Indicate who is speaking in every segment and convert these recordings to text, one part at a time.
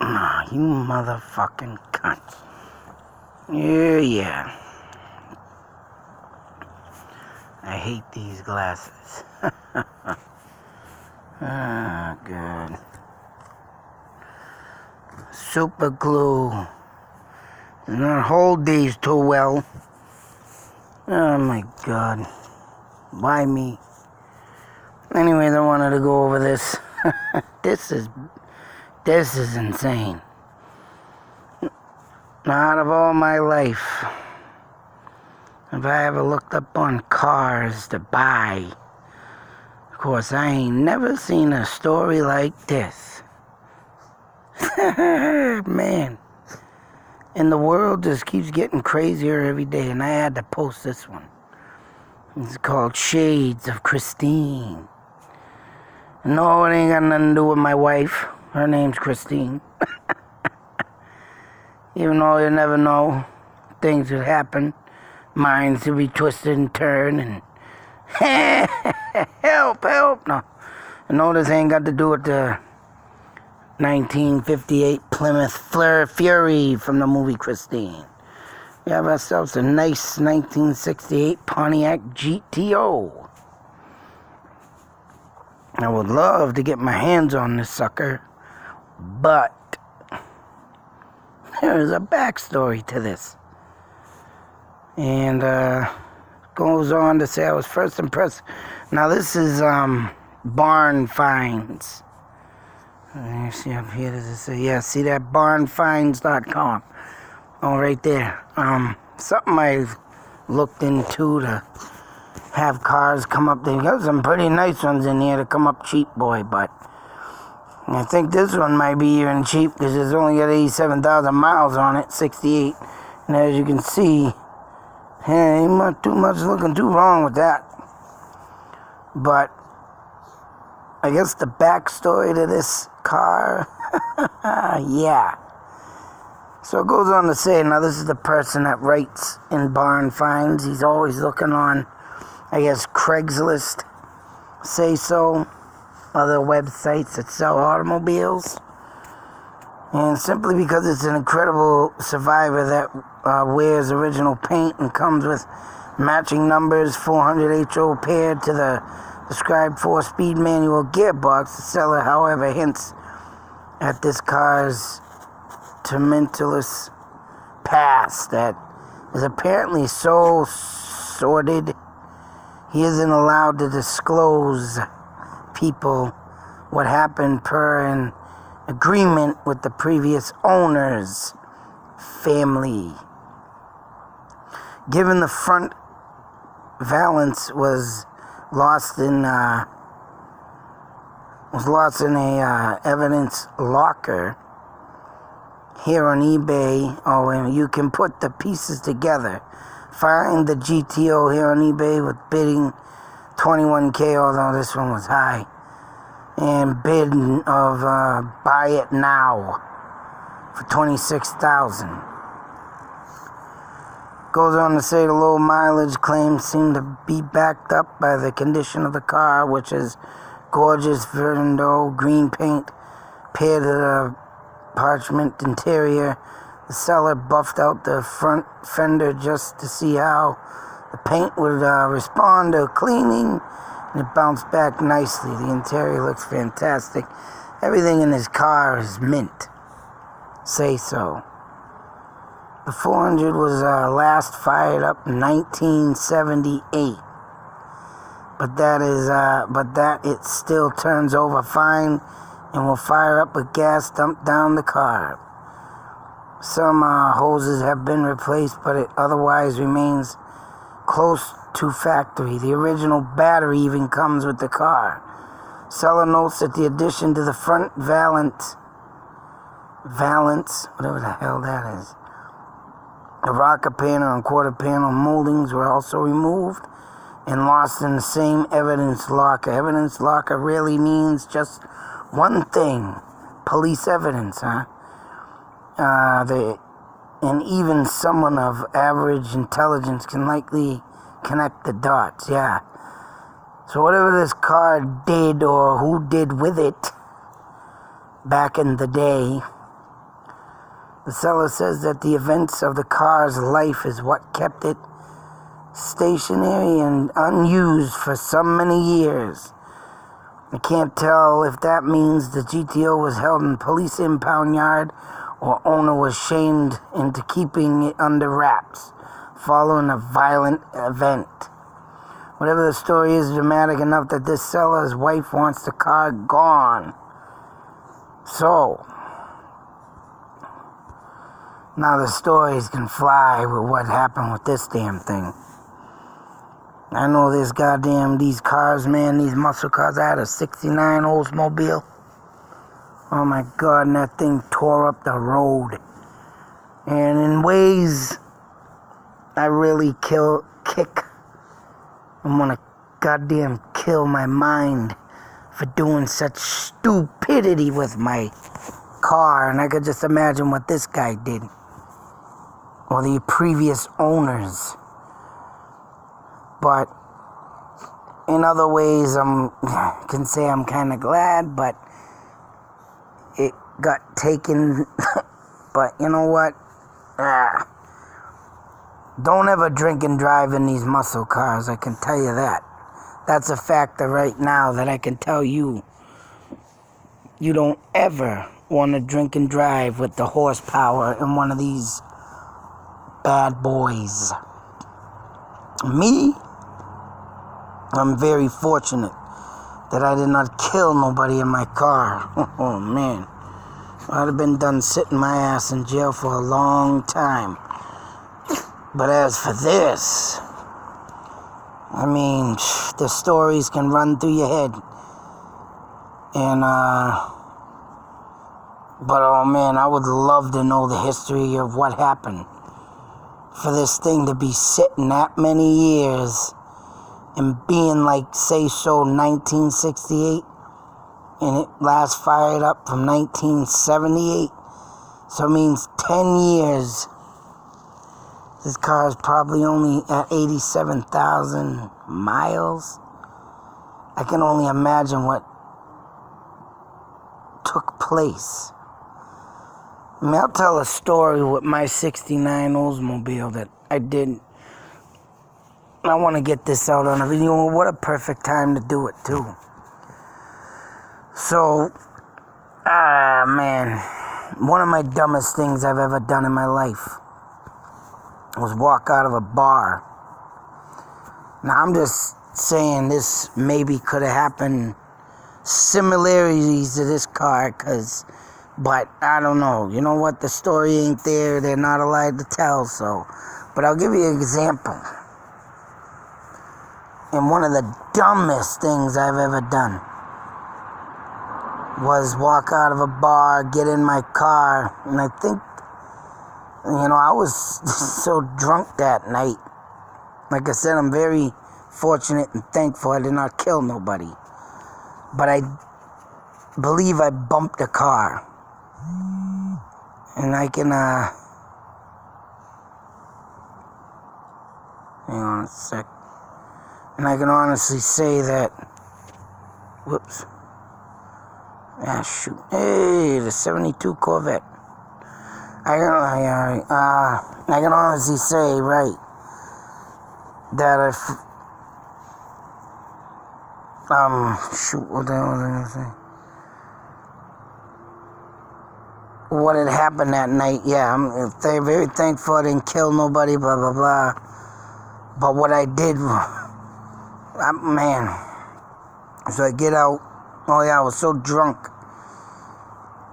Speaker 1: Ah, you motherfucking cunt. Yeah. I hate these glasses. Ah, God. Super glue. Does not hold these too well. Oh my God. Why me? Anyways, I wanted to go over this. This is insane. Now, out of all my life, if I ever looked up on cars to buy, of course, I ain't never seen a story like this. Man. And the world just keeps getting crazier every day, and I had to post this one. It's called Shades of Christine. No, it ain't got nothing to do with my wife. Her name's Christine. Even though you never know, things would happen. Minds would be twisted and turned, and help. No, this ain't got to do with the 1958 Plymouth Fury from the movie Christine. We have ourselves a nice 1968 Pontiac GTO. I would love to get my hands on this sucker, but there is a backstory to this. And goes on to say I was first impressed. Now this is barn finds. You see up here, does it say? Yeah, see that? barnfinds.com. Oh, right there. Something I've looked into to have cars come up. They got some pretty nice ones in here to come up cheap, boy, but I think this one might be even cheap because it's only got 87,000 miles on it, 68. And as you can see, ain't not too much looking too wrong with that. But I guess the backstory to this car, yeah. So it goes on to say, now this is the person that writes in Barn Finds. He's always looking on, I guess, Craigslist, Say So, other websites that sell automobiles. And simply because it's an incredible survivor that wears original paint and comes with matching numbers, 400 HO paired to the described 4-speed manual gearbox, the seller, however, hints at this car's tumultuous past that is apparently so sordid he isn't allowed to disclose people what happened per an agreement with the previous owner's family. Given the front valance was lost in a evidence locker here on eBay, and you can put the pieces together. Find the GTO here on eBay with bidding $21K, although this one was high, and bid of buy it now for $26,000. Goes on to say the low mileage claims seem to be backed up by the condition of the car, which is gorgeous Verdo green paint paired to the parchment interior. The seller buffed out the front fender just to see how the paint would respond to cleaning, and it bounced back nicely. The interior looks fantastic. Everything in this car is mint. Say So. The 400 was last fired up in 1978, but that it still turns over fine and will fire up with gas dumped down the car. Some hoses have been replaced, but it otherwise remains close to factory. The original battery even comes with the car. Seller notes that the addition to the front valance, whatever the hell that is, the rocker panel and quarter panel moldings were also removed and lost in the same evidence locker. Evidence locker really means just one thing: police evidence, huh? And even someone of average intelligence can likely connect the dots, yeah. So whatever this car did or who did with it back in the day, The seller says that the events of the car's life is what kept it stationary and unused for so many years. I can't tell if that means the GTO was held in police impound yard or owner was shamed into keeping it under wraps following a violent event. Whatever the story is dramatic enough that this seller's wife wants the car gone. So, now the stories can fly with what happened with this damn thing. I know these cars, man, these muscle cars. I had a 69 Oldsmobile. Oh my God, and that thing tore up the road. And in ways, I really kick and want to goddamn kill my mind for doing such stupidity with my car. And I could just imagine what this guy did. Or the previous owners. But in other ways, I can say I'm kind of glad, but it got taken. But you know what? Don't ever drink and drive in these muscle cars, I can tell you that. That's a factor right now that I can tell you. You don't ever want to drink and drive with the horsepower in one of these bad boys. Me? I'm very fortunate that I did not kill nobody in my car. Oh, man. I'd have been done sitting my ass in jail for a long time. But as for this, I mean, the stories can run through your head. And, but oh man, I would love to know the history of what happened. For this thing to be sitting that many years and being like, say so, 1968, and it last fired up from 1978, so it means 10 years. This car is probably only at 87,000 miles. I can only imagine what took place. I mean, I'll tell a story with my 69 Oldsmobile that I did. I want to get this out on a video. What a perfect time to do it, too. So, man, one of my dumbest things I've ever done in my life was walk out of a bar. Now, I'm just saying this maybe could have happened, similarities to this car, but I don't know. You know what? The story ain't there. They're not allowed to tell, so. But I'll give you an example. And one of the dumbest things I've ever done was walk out of a bar, get in my car, and I think, I was so drunk that night. Like I said, I'm very fortunate and thankful I did not kill nobody. But I believe I bumped a car. And I can, hang on a sec. And I can honestly say that, whoops. Shoot. Hey, the 72 Corvette. I can honestly say, right, that if, shoot, what the hell was I going to say? What had happened that night, yeah, I'm very thankful I didn't kill nobody, blah, blah, blah. But what I did, man, so I get out, oh yeah, I was so drunk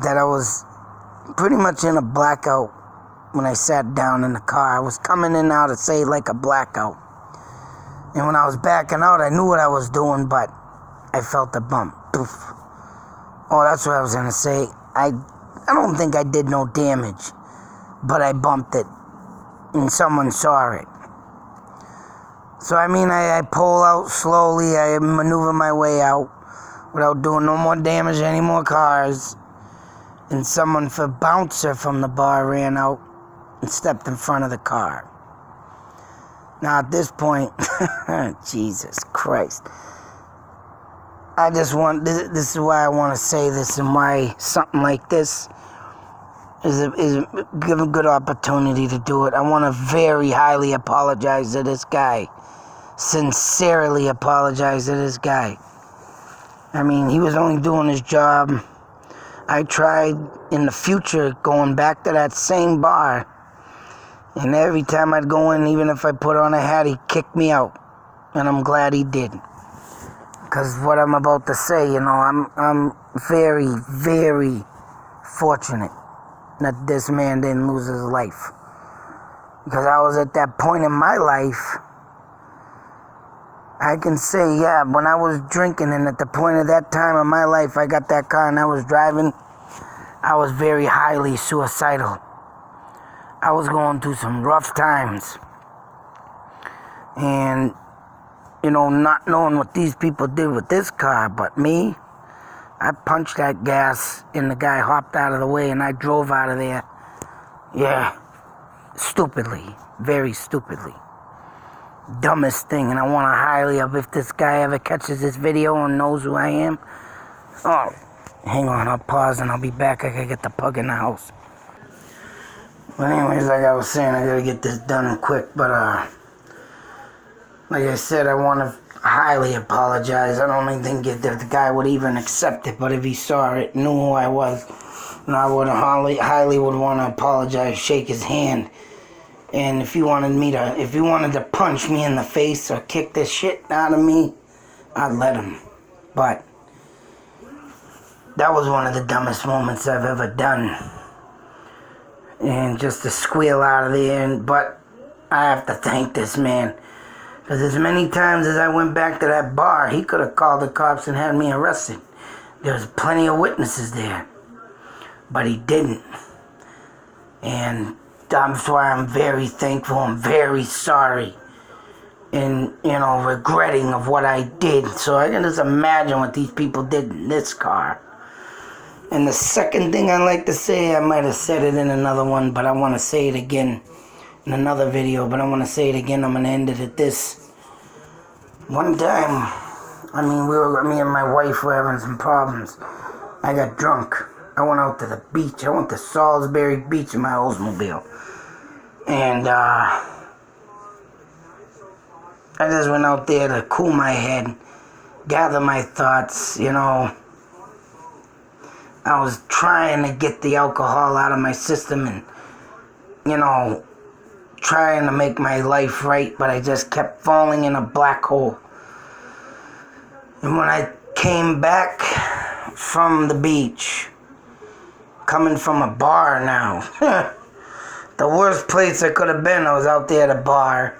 Speaker 1: that I was pretty much in a blackout when I sat down in the car. I was coming in now to say like a blackout. And when I was backing out, I knew what I was doing, but I felt a bump. Poof. Oh, that's what I was going to say. I don't think I did no damage, but I bumped it, and someone saw it. So, I mean, I pull out slowly, I maneuver my way out without doing no more damage to any more cars, and someone, for bouncer from the bar, ran out and stepped in front of the car. Now, at this point, Jesus Christ, this is why I want to say this, and why something like this is give a good opportunity to do it. I want to very highly apologize to this guy. Sincerely apologize to this guy. I mean, he was only doing his job. I tried in the future going back to that same bar, and every time I'd go in, even if I put on a hat, he'd kick me out. And I'm glad he did. Because what I'm about to say, you know, I'm very, very fortunate that this man didn't lose his life. Because I was at that point in my life, I can say, yeah, when I was drinking and at the point of that time in my life, I got that car and I was driving, I was very highly suicidal. I was going through some rough times. And, you know, not knowing what these people did with this car, but me, I punched that gas and the guy hopped out of the way and I drove out of there. Yeah, stupidly, very stupidly. Dumbest thing, and I want to highly if this guy ever catches this video and knows who I am. Oh, hang on, I'll pause and I'll be back. I gotta get the pug in the house. But anyways, like I was saying, I gotta get this done quick. But like I said, I want to highly apologize. I don't even think if the guy would even accept it, but if he saw it, knew who I was, and I would highly would want to apologize, shake his hand. And if he wanted to punch me in the face or kick the shit out of me, I'd let him. But that was one of the dumbest moments I've ever done. And just to squeal out of there, but I have to thank this man. Because as many times as I went back to that bar, he could have called the cops and had me arrested. There was plenty of witnesses there. But he didn't. And that's why I'm very thankful. I'm very sorry. And, you know, regretting of what I did. So I can just imagine what these people did in this car. And the second thing I like to say, I might have said it in another one, but I want to say it again in another video. But I want to say it again. I'm going to end it at this. One time, me and my wife were having some problems. I got drunk. I went out to the beach. I went to Salisbury Beach in my Oldsmobile. And I just went out there to cool my head, gather my thoughts, you know. I was trying to get the alcohol out of my system and, you know, trying to make my life right, but I just kept falling in a black hole. And when I came back from the beach, coming from a bar now, the worst place I could have been, I was out there at a bar.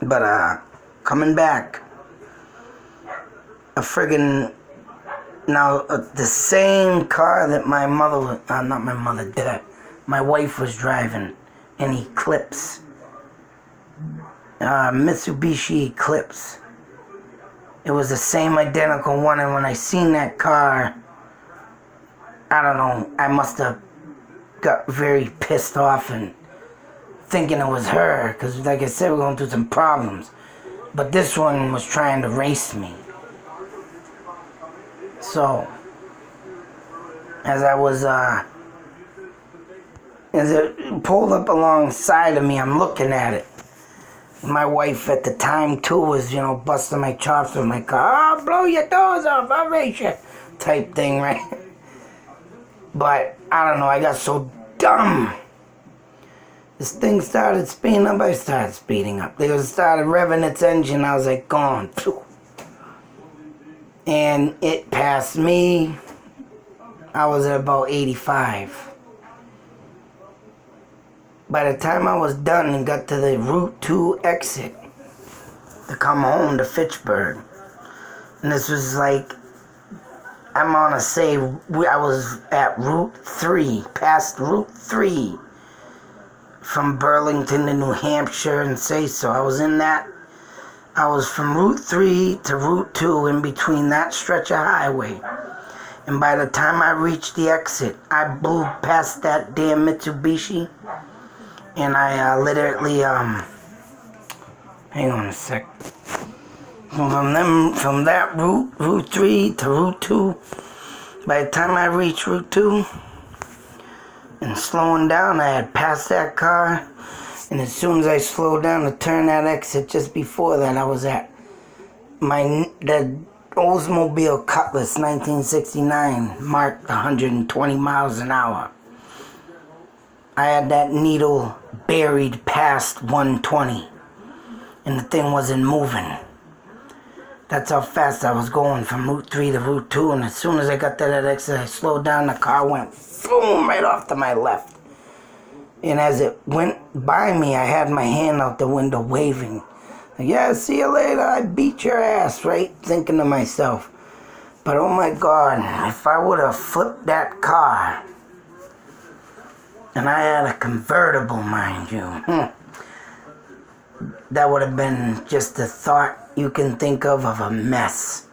Speaker 1: But coming back, the same car that my mother, my wife was driving, an Eclipse, Mitsubishi Eclipse. It was the same identical one, and when I seen that car, I don't know, I must have got very pissed off and thinking it was her, because like I said, we're going through some problems. But this one was trying to race me. So, as it pulled up alongside of me, I'm looking at it. My wife at the time too was, you know, busting my chops with my car. I'll blow your doors off, I'll race you, type thing, right? But, I don't know, I got so dumb. This thing started speeding up, I started speeding up. It started revving its engine, I was like, gone. And it passed me. I was at about 85. By the time I was done and got to the Route 2 exit to come home to Fitchburg, and this was like, I'm gonna say I was at Route 3, past Route 3, from Burlington to New Hampshire and say so. I was in that. I was from Route 3 to Route 2 in between that stretch of highway. And by the time I reached the exit, I blew past that damn Mitsubishi. And I literally, hang on a sec. From that Route 3 to Route 2, by the time I reached Route 2, And slowing down, I had passed that car. And as soon as I slowed down to turn that exit, just before that, I was at the Oldsmobile Cutlass 1969, marked 120 miles an hour. I had that needle buried past 120, and the thing wasn't moving. That's how fast I was going from Route 3 to Route 2, and as soon as I got to that exit, I slowed down, the car went boom right off to my left. And as it went by me, I had my hand out the window waving. Like, yeah, see you later, I beat your ass, right? Thinking to myself. But oh my God, if I would have flipped that car, and I had a convertible, mind you, that would have been just a thought you can think of a mess.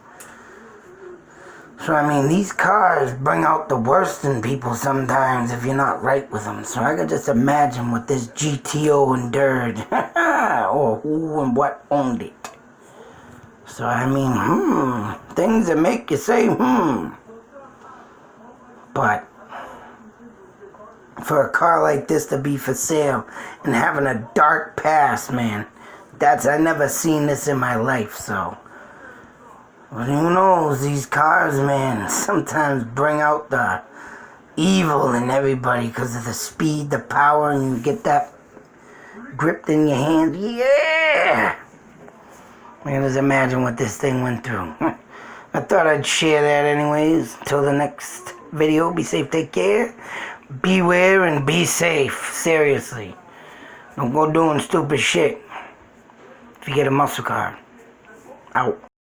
Speaker 1: So I mean, these cars bring out the worst in people sometimes if you're not right with them. So I can just imagine what this GTO endured, or who and what owned it. So I mean, things that make you say, But for a car like this to be for sale and having a dark past, man, I never seen this in my life. So but who knows, these cars, man, sometimes bring out the evil in everybody because of the speed, the power, and you get that gripped in your hand. Yeah! Man, just imagine what this thing went through. I thought I'd share that anyways. Until the next video, be safe, take care. Beware and be safe. Seriously. Don't go doing stupid shit if you get a muscle car. Out.